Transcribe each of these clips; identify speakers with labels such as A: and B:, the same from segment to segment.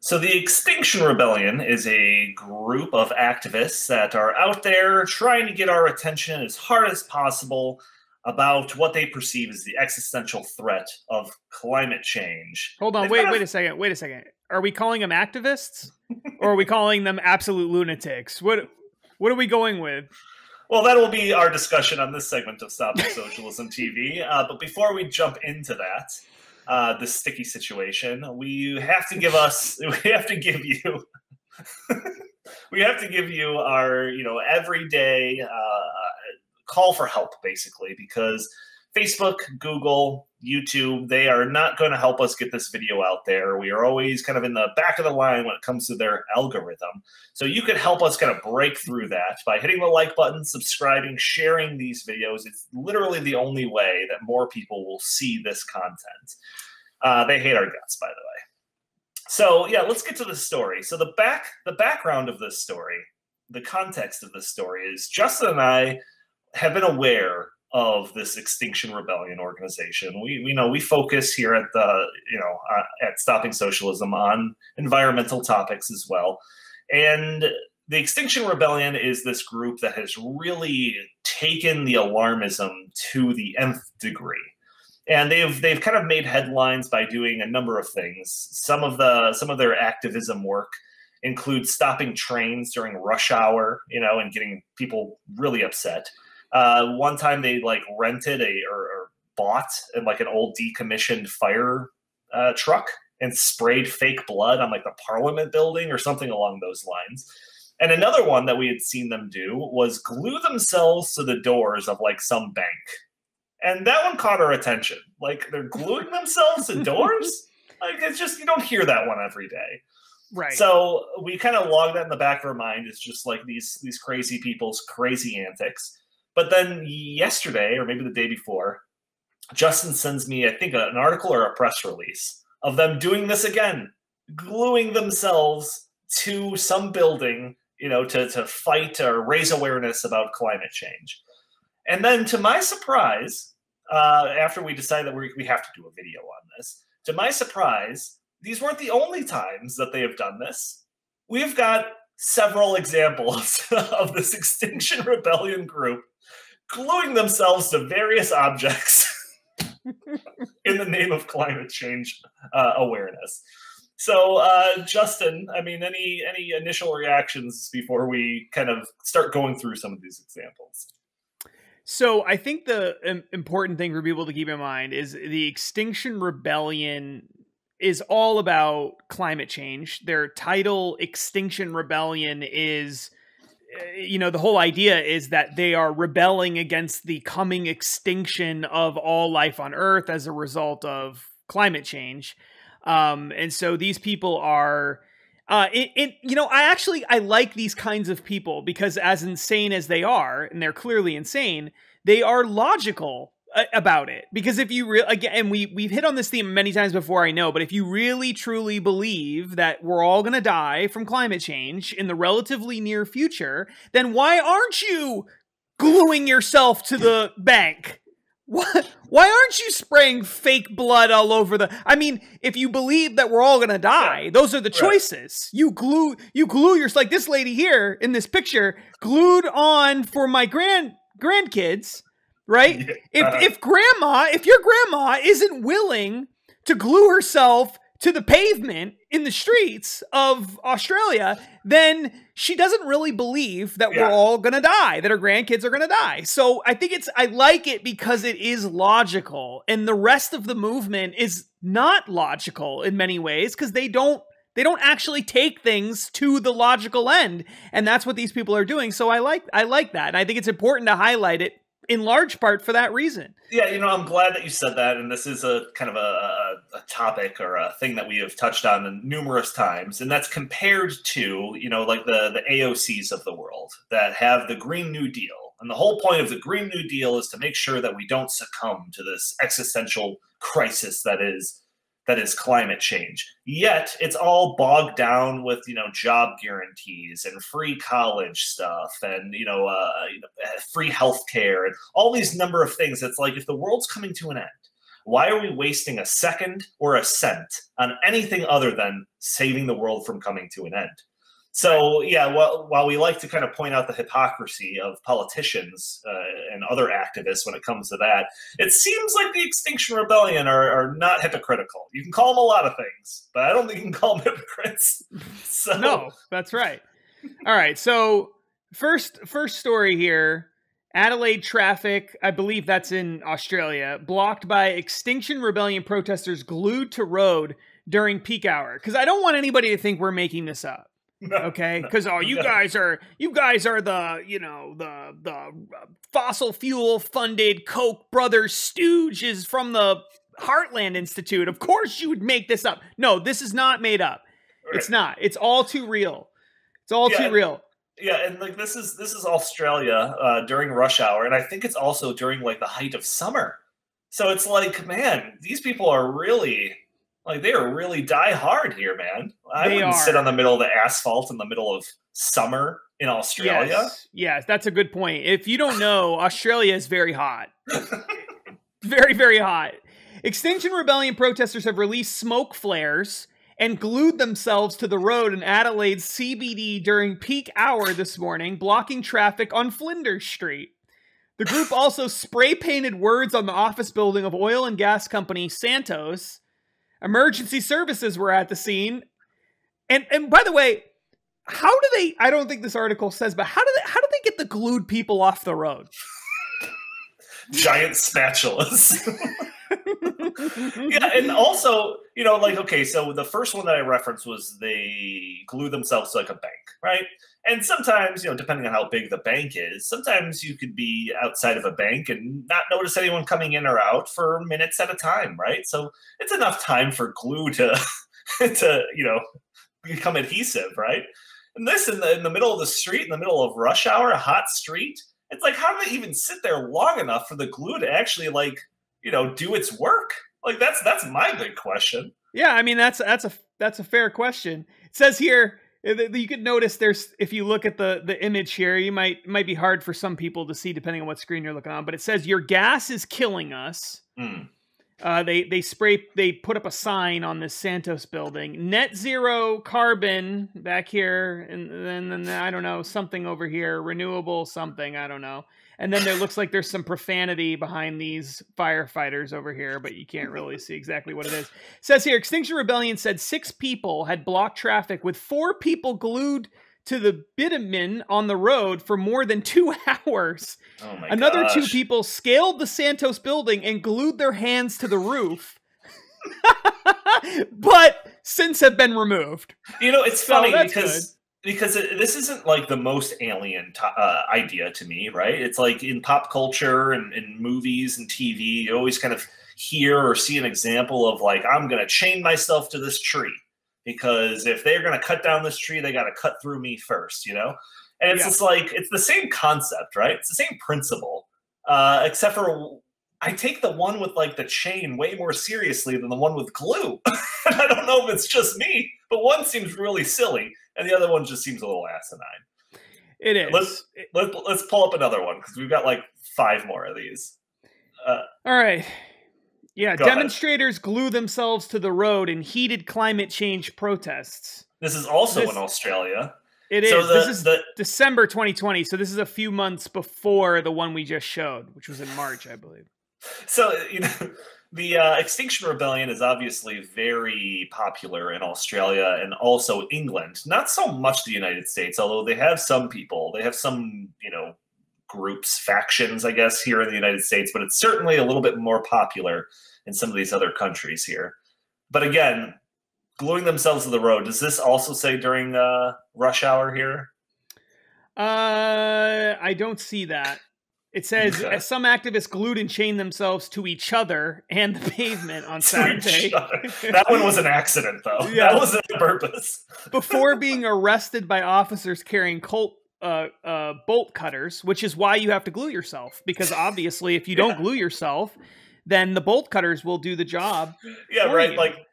A: So the Extinction Rebellion is a group of activists that are out there trying to get our attention as hard as possible about what they perceive as the existential threat of climate change.
B: Hold on, wait a second. Are we calling them activists, or are we calling them absolute lunatics? What are we going with?
A: Well, that will be our discussion on this segment of Stopping Socialism TV. But before we jump into that, this sticky situation, we have to give you we have to give you our everyday call for help, basically, because Facebook, Google, YouTube, they are not going to help us get this video out there. We are always kind of in the back of the line when it comes to their algorithm. So you could help us kind of break through that by hitting the like button, subscribing, sharing these videos. It's literally the only way that more people will see this content. They hate our guts, by the way. So yeah, let's get to the story. So the background of this story, the context of this story is Justin and I have been aware of this Extinction Rebellion organization. We focus here at at Stopping Socialism on environmental topics as well. And the Extinction Rebellion is this group that has really taken the alarmism to the nth degree. And they've kind of made headlines by doing a number of things. Some of their activism work includes stopping trains during rush hour, and getting people really upset. One time they rented or bought an old decommissioned fire truck and sprayed fake blood on the Parliament building or something along those lines. And another one that we had seen them do was glue themselves to the doors of some bank. And that one caught our attention. They're gluing themselves to doors? It's just, you don't hear that one every day.
B: Right.
A: So we kind of log that in the back of our mind. It's just these crazy people's crazy antics. But then yesterday, or maybe the day before, Justin sends me, I think, an article or a press release of them doing this again, gluing themselves to some building, to fight or raise awareness about climate change. And then, to my surprise, after we decided that we have to do a video on this, to my surprise, these weren't the only times that they have done this. We've got several examples of this Extinction Rebellion group gluing themselves to various objects in the name of climate change awareness. So, Justin, any initial reactions before we kind of start going through some of these examples?
B: So I think the important thing for people to keep in mind is the Extinction Rebellion is all about climate change. Their title, Extinction Rebellion, is, the whole idea is that they are rebelling against the coming extinction of all life on Earth as a result of climate change. And so these people are... I like these kinds of people because as insane as they are, and they're clearly insane, they are logical about it. Because if you again, we've hit on this theme many times before, I know, but if you really truly believe that we're all going to die from climate change in the relatively near future, then why aren't you gluing yourself to the bank? What? Why aren't you spraying fake blood all over the... if you believe that we're all going to die, those are the choices. You glue yourself, like this lady here in this picture, glued on for my grandkids, right?
A: Yeah.
B: If your grandma isn't willing to glue herself to the pavement in the streets of Australia, then she doesn't really believe that we're all going to die, that her grandkids are going to die. So I like it because it is logical, and the rest of the movement is not logical in many ways because they don't actually take things to the logical end, and that's what these people are doing. So I like that, and I think it's important to highlight it in large part for that reason.
A: Yeah, I'm glad that you said that, and this is a kind of a topic or a thing that we have touched on numerous times, and that's compared to, the AOCs of the world that have the Green New Deal. And the whole point of the Green New Deal is to make sure that we don't succumb to this existential crisis that is climate change. Yet it's all bogged down with, job guarantees and free college stuff and, free healthcare and all these number of things. It's like, if the world's coming to an end, why are we wasting a second or a cent on anything other than saving the world from coming to an end? So, yeah, while we like to kind of point out the hypocrisy of politicians and other activists when it comes to that, it seems like the Extinction Rebellion are not hypocritical. You can call them a lot of things, but I don't think you can call them hypocrites. So.
B: No, that's right. All right, so first story here. Adelaide traffic, I believe that's in Australia, blocked by Extinction Rebellion protesters glued to road during peak hour. Because I don't want anybody to think we're making this up. Okay, because you guys are the the fossil fuel funded Koch brothers stooges from the Heartland Institute. Of course you would make this up. No, this is not made up. Right. It's not. It's all too real. It's all too real.
A: Yeah, and like this is Australia during rush hour, and I think it's also during like the height of summer. So it's like, man, these people are really they are really die hard here, man. I wouldn't sit on the middle of the asphalt in the middle of summer in Australia.
B: Yes, that's a good point. If you don't know, Australia is very hot. Very, very hot. Extinction Rebellion protesters have released smoke flares and glued themselves to the road in Adelaide's CBD during peak hour this morning, blocking traffic on Flinders Street. The group also spray-painted words on the office building of oil and gas company Santos. Emergency services were at the scene. And by the way, how do they, I don't think this article says, but how do they get the glued people off the road?
A: Giant spatulas. Yeah, and also, okay, so the first one that I referenced was they glue themselves to like a bank, right? And sometimes, depending on how big the bank is, sometimes you could be outside of a bank and not notice anyone coming in or out for minutes at a time, right? So it's enough time for glue to become adhesive, right? And this in the middle of the street, in the middle of rush hour, a hot street, it's like, how do they even sit there long enough for the glue to actually do its work? Like that's my big question.
B: Yeah, I mean that's a fair question. It says here, you could notice if you look at the image here, you might be hard for some people to see depending on what screen you're looking on, but it says your gas is killing us. They put up a sign on this Santos building, net zero carbon back here, and then I don't know, something over here, renewable something, I don't know. And then there looks like there's some profanity behind these firefighters over here, but you can't really see exactly what it is. It says here, Extinction Rebellion said 6 people had blocked traffic with 4 people glued to the bitumen on the road for more than 2 hours.
A: Oh my
B: Another
A: gosh.
B: 2 people scaled the Santos building and glued their hands to the roof. But since have been removed.
A: It's funny
B: because
A: this isn't like the most alien idea to me, right? It's like in pop culture and in movies and TV, you always kind of hear or see an example of like, I'm going to chain myself to this tree because if they're going to cut down this tree, they got to cut through me first, And it's just like, it's the same concept, right? It's the same principle, except for I take the one with like the chain way more seriously than the one with glue. And I don't know if it's just me, but one seems really silly and the other one just seems a little asinine.
B: It is.
A: Let's pull up another one because we've got like 5 more of these.
B: All right. Yeah, demonstrators
A: ahead.
B: Glue themselves to the road in heated climate change protests.
A: This is also in Australia.
B: It is. This is December 2020, so this is a few months before the one we just showed, which was in March, I believe.
A: So, the Extinction Rebellion is obviously very popular in Australia and also England. Not so much the United States, although they have some people. They have some, groups, factions, I guess, here in the United States, but it's certainly a little bit more popular in some of these other countries here. But again, gluing themselves to the road, does this also say during rush hour here?
B: I don't see that. It says, as some activists glued and chained themselves to each other and the pavement on Saturday.
A: That one was an accident, though. Yeah. That wasn't on purpose.
B: Before being arrested by officers carrying bolt cutters, which is why you have to glue yourself. Because obviously, if you don't glue yourself, then the bolt cutters will do the job.
A: Yeah, right. You.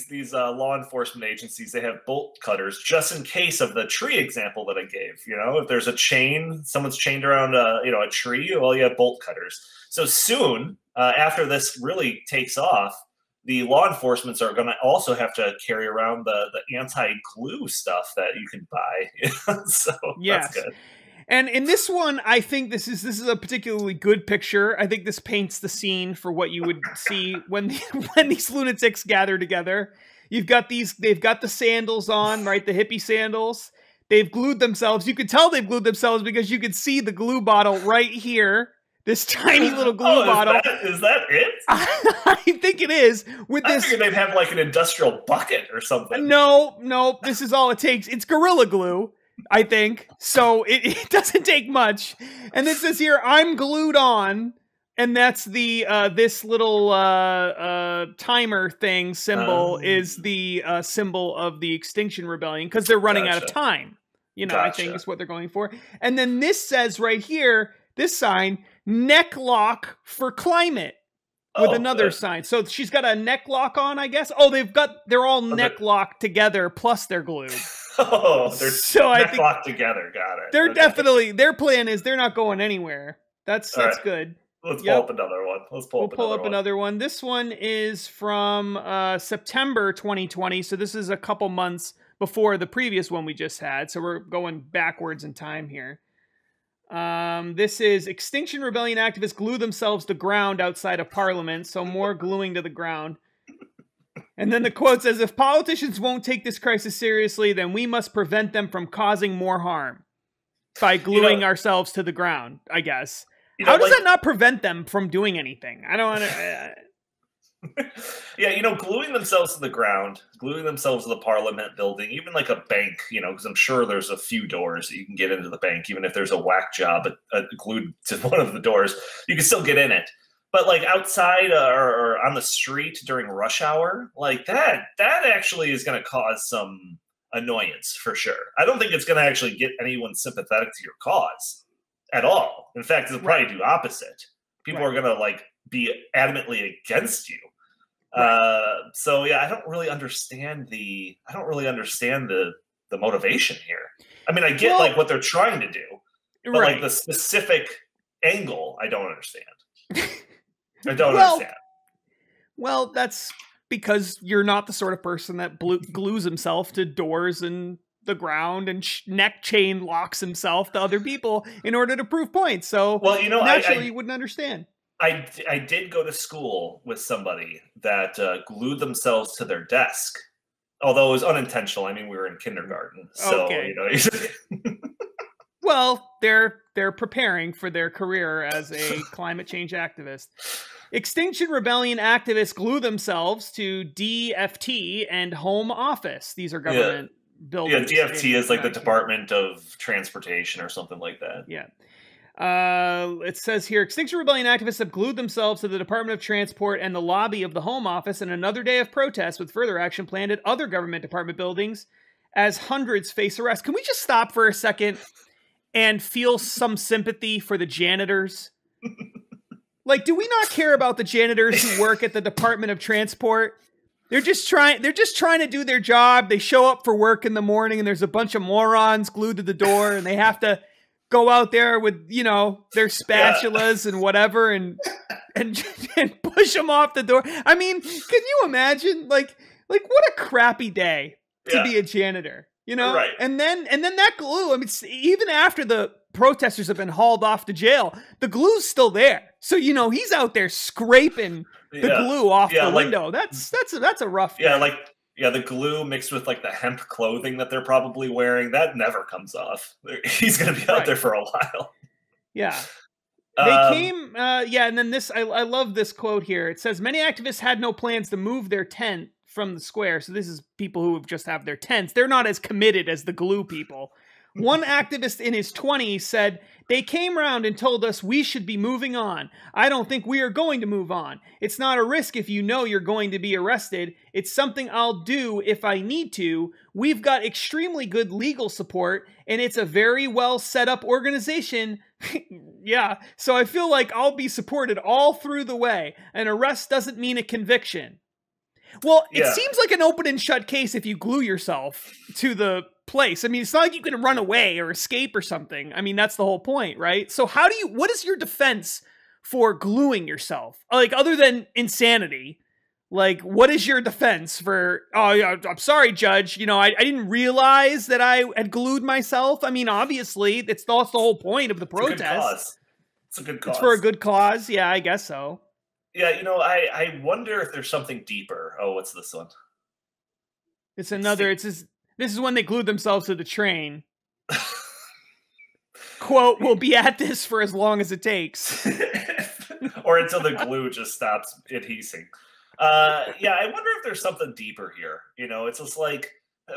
A: These law enforcement agencies, they have bolt cutters just in case of the tree example that I gave. If there's a chain, someone's chained around a tree, well, you have bolt cutters. So soon, after this really takes off, the law enforcement are going to also have to carry around the anti-glue stuff that you can buy. So
B: yes.
A: that's good.
B: And in this one, I think this is a particularly good picture. I think this paints the scene for what you would see when these lunatics gather together. They've got the sandals on, right? The hippie sandals. They've glued themselves. You could tell they've glued themselves because you could see the glue bottle right here. This tiny little glue bottle.
A: Is that it?
B: I think it is.
A: I figured they'd have like an industrial bucket or something.
B: No, this is all it takes. It's Gorilla Glue, I think. So it doesn't take much. And it says here, I'm glued on. And that's the this little timer thing symbol is the symbol of the Extinction Rebellion because they're running out of time. You know, I think is what they're going for. And then this says right here, this sign, neck lock for climate, with another sign. So she's got a neck lock on, I guess. Oh, they're all neck locked together, plus they're glued.
A: Oh, they're neck locked together. Got it.
B: They're definitely, their plan is they're not going anywhere. That's good.
A: Let's pull up another one.
B: We'll pull up another one. This one is from September 2020. So this is a couple months before the previous one we just had. So we're going backwards in time here. This is Extinction Rebellion activists glue themselves to ground outside of Parliament. So more gluing to the ground. And then the quote says, if politicians won't take this crisis seriously, then we must prevent them from causing more harm by gluing ourselves to the ground, I guess. How does that not prevent them from doing anything? I don't want to...
A: Yeah, gluing themselves to the ground, gluing themselves to the Parliament building, even like a bank, because I'm sure there's a few doors that you can get into the bank, even if there's a whack job glued to one of the doors, you can still get in it. But like outside or on the street during rush hour, like that actually is going to cause some annoyance for sure. I don't think it's going to actually get anyone sympathetic to your cause at all. In fact, it'll probably do opposite. People are going to like be adamantly against you. So yeah, I don't really understand the motivation here. I mean, I get like what they're trying to do, but like the specific angle, I don't understand. I don't understand.
B: Well, that's because you're not the sort of person that glues himself to doors and the ground and neck chain locks himself to other people in order to prove points. So naturally you wouldn't understand.
A: I did go to school with somebody that glued themselves to their desk, although it was unintentional. I mean, we were in kindergarten, so
B: well, they're preparing for their career as a climate change activist. Extinction Rebellion activists glue themselves to DFT and Home Office. These are government buildings.
A: Yeah, DFT is like the Department of Transportation or something like that.
B: Yeah. It says here, Extinction Rebellion activists have glued themselves to the Department of Transport and the lobby of the Home Office in another day of protest with further action planned at other government department buildings as hundreds face arrest. Can we just stop for a second and feel some sympathy for the janitors? Like, do we not care about the janitors who work at the Department of Transport? They're just trying to do their job. They show up for work in the morning and there's a bunch of morons glued to the door and they have to go out there with, their spatulas and whatever and push them off the door. I mean, can you imagine like what a crappy day to be a janitor,
A: Right.
B: And then that glue, I mean, even after the protesters have been hauled off to jail, the glue's still there. So, he's out there scraping the glue off the window. That's a rough day.
A: The glue mixed with like the hemp clothing that they're probably wearing, that never comes off. He's going to be out there for a while.
B: Yeah. They came, and then this, I love this quote here. It says, many activists had no plans to move their tent from the square. So this is people who just have their tents. They're not as committed as the glue people. One activist in his 20s said, they came round and told us we should be moving on. I don't think we are going to move on. It's not a risk if you know you're going to be arrested. It's something I'll do if I need to. We've got extremely good legal support, and it's a very well set up organization. Yeah, so I feel like I'll be supported all through the way. An arrest doesn't mean a conviction. Well, it seems like an open and shut case if you glue yourself to the place. I mean, it's not like you can run away or escape or something. I mean, that's the whole point, right? So what is your defense for gluing yourself? Like, other than insanity, like, what is your defense for, oh, yeah, I'm sorry, Judge. You know, I didn't realize that I had glued myself. I mean, obviously, that's the whole point of the protest.
A: It's a good cause.
B: It's for a good cause. Yeah, I guess so.
A: Yeah, you know, I wonder if there's something deeper. Oh, what's this one?
B: It's another, this is when they glued themselves to the train. Quote, we'll be at this for as long as it takes.
A: Or until the glue just stops adhesing. Yeah, I wonder if there's something deeper here. You know, it's just like,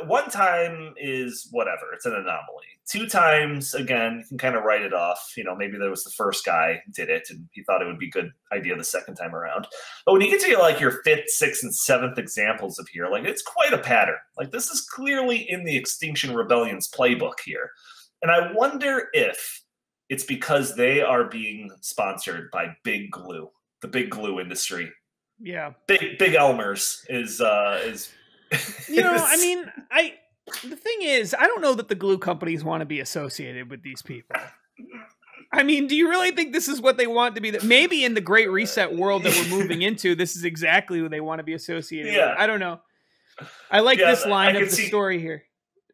A: one time is whatever, it's an anomaly. 2 times, again, you can kind of write it off. You know, maybe there was the first guy who did it and he thought it would be a good idea the second time around. But when you get to like your 5th, 6th, and 7th examples of here, like, it's quite a pattern. Like, this is clearly in the Extinction Rebellion's playbook here. And I wonder if it's because they are being sponsored by Big Glue, the big glue industry.
B: Yeah.
A: Big Elmer's is
B: you know, I mean, the thing is, I don't know that the glue companies want to be associated with these people. I mean, do you really think this is what they want to be? That maybe in the Great Reset world that we're moving into, this is exactly who they want to be associated with. I don't know. I like this line of the story here.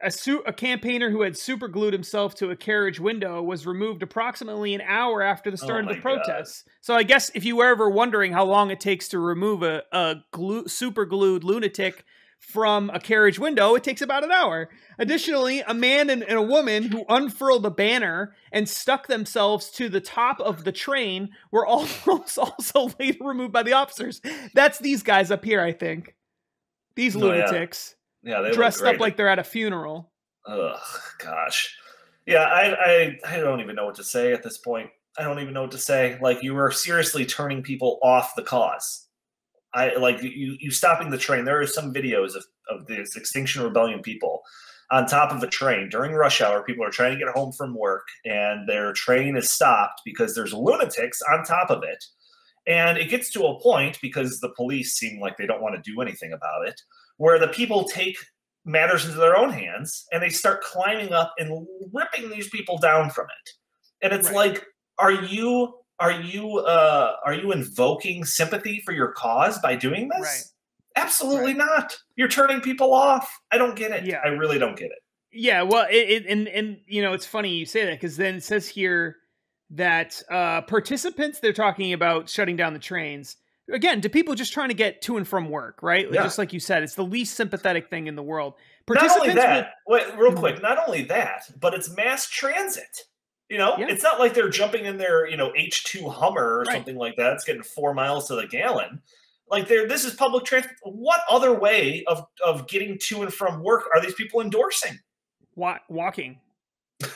B: A campaigner who had super glued himself to a carriage window was removed approximately an hour after the start of the protests. So I guess if you were ever wondering how long it takes to remove a super glued lunatic from a carriage window, it takes about an hour. Additionally, a man and a woman who unfurled a banner and stuck themselves to the top of the train were almost also later removed by the officers. That's these guys up here, I think. These lunatics.
A: Yeah, they
B: dressed up like they're at a funeral.
A: Ugh, gosh. Yeah, I don't even know what to say at this point. I don't even know what to say. Like, you are seriously turning people off the cause. You stopping the train. There are some videos of this Extinction Rebellion people on top of a train during rush hour. People are trying to get home from work, and their train is stopped because there's lunatics on top of it. And it gets to a point, because the police seem like they don't want to do anything about it, where the people take matters into their own hands and they start climbing up and ripping these people down from it. And it's like, are you invoking sympathy for your cause by doing this?
B: Right.
A: Absolutely not. You're turning people off. I don't get it. Yeah. I really don't get it.
B: Yeah, well, and you know, it's funny you say that, because then it says here that participants, they're talking about shutting down the trains. Again, to people just trying to get to and from work, right? Yeah. Just like you said, it's the least sympathetic thing in the world.
A: Not only that, wait, real quick, not only that, but it's mass transit. You know, it's not like they're jumping in their, you know, H2 Hummer or something like that. It's getting 4 miles to the gallon. Like, this is public transport. What other way of getting to and from work are these people endorsing?
B: Walking.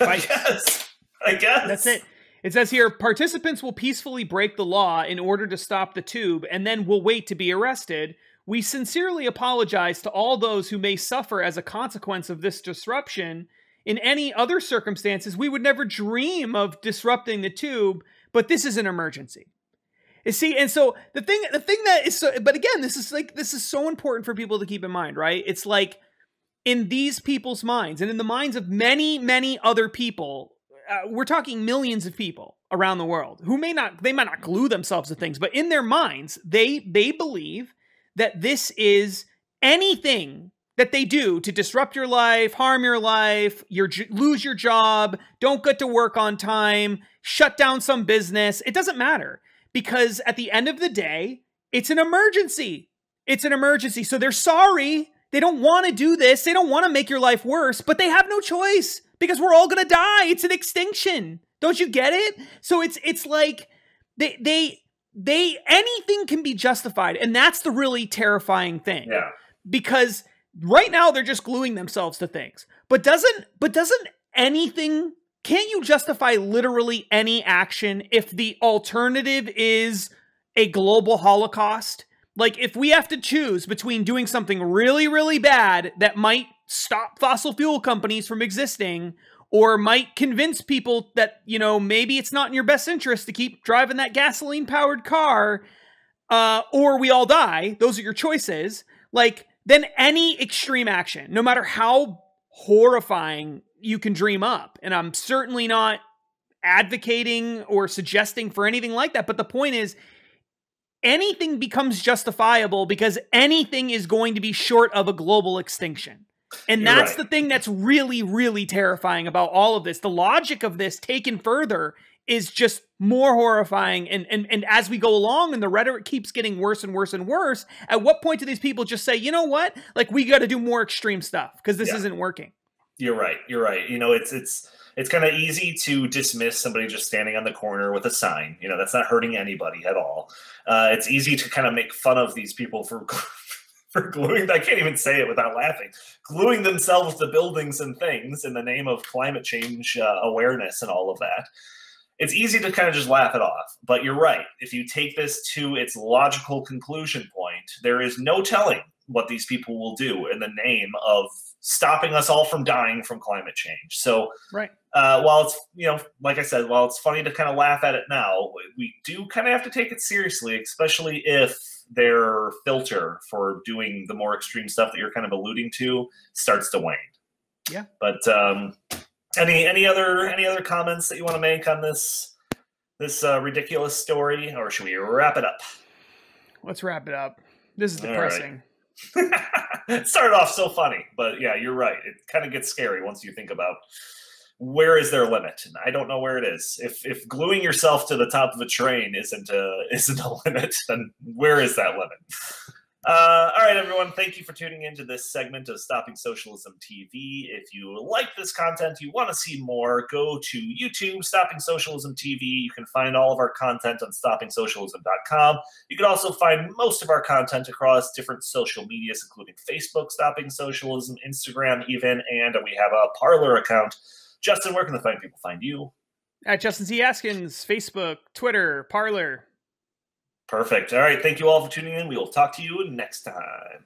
A: I guess.
B: That's it. It says here, participants will peacefully break the law in order to stop the tube and then will wait to be arrested. We sincerely apologize to all those who may suffer as a consequence of this disruption. In any other circumstances, we would never dream of disrupting the tube, but this is an emergency. You see, and so the thing that is so, but again, this is so important for people to keep in mind, right? It's like, in these people's minds and in the minds of many, many other people, we're talking millions of people around the world who might not glue themselves to things, but in their minds, they believe that this is anything that they do to disrupt your life, harm your life, lose your job, don't get to work on time, shut down some business. It doesn't matter, because at the end of the day, it's an emergency. It's an emergency. So they're sorry. They don't want to do this. They don't want to make your life worse, but they have no choice, because we're all going to die. It's an extinction. Don't you get it? So it's like they anything can be justified. And that's the really terrifying thing. Yeah. Because right now they're just gluing themselves to things. But doesn't anything, can't you justify literally any action if the alternative is a global Holocaust? Like, if we have to choose between doing something really, really bad that might stop fossil fuel companies from existing, or might convince people that, you know, maybe it's not in your best interest to keep driving that gasoline-powered car, or we all die, those are your choices, like, then any extreme action, no matter how horrifying you can dream up, and I'm certainly not advocating or suggesting for anything like that. But the point is, anything becomes justifiable because anything is going to be short of a global extinction. And that's the thing that's really, really terrifying about all of this. The logic of this taken further is just more horrifying. And as we go along and the rhetoric keeps getting worse and worse and worse, at what point do these people just say, you know what? Like, we got to do more extreme stuff because this isn't working. You're right.
A: You know, it's kind of easy to dismiss somebody just standing on the corner with a sign. You know, that's not hurting anybody at all. It's easy to kind of make fun of these people for gluing, I can't even say it without laughing, gluing themselves to buildings and things in the name of climate change awareness and all of that. It's easy to kind of just laugh it off. But you're right. If you take this to its logical conclusion point, there is no telling what these people will do in the name of stopping us all from dying from climate change. So while it's, you know, like I said, while it's funny to kind of laugh at it now, we do kind of have to take it seriously, especially if their filter for doing the more extreme stuff that you're kind of alluding to starts to wane.
B: Yeah.
A: But any other comments that you want to make on this ridiculous story, or should we wrap it up?
B: Let's wrap it up. This is depressing.
A: It started off so funny, but yeah, you're right. It kind of gets scary once you think about where is their limit. And I don't know where it is. If gluing yourself to the top of a train isn't a limit, then where is that limit? All right, everyone. Thank you for tuning into this segment of Stopping Socialism TV. If you like this content, you want to see more, go to YouTube, Stopping Socialism TV. You can find all of our content on stoppingsocialism.com. You can also find most of our content across different social medias, including Facebook, Stopping Socialism, Instagram even, and we have a Parler account. Justin, where can the fine people find you?
B: At Justin C. Haskins, Facebook, Twitter, Parler.
A: Perfect. All right. Thank you all for tuning in. We will talk to you next time.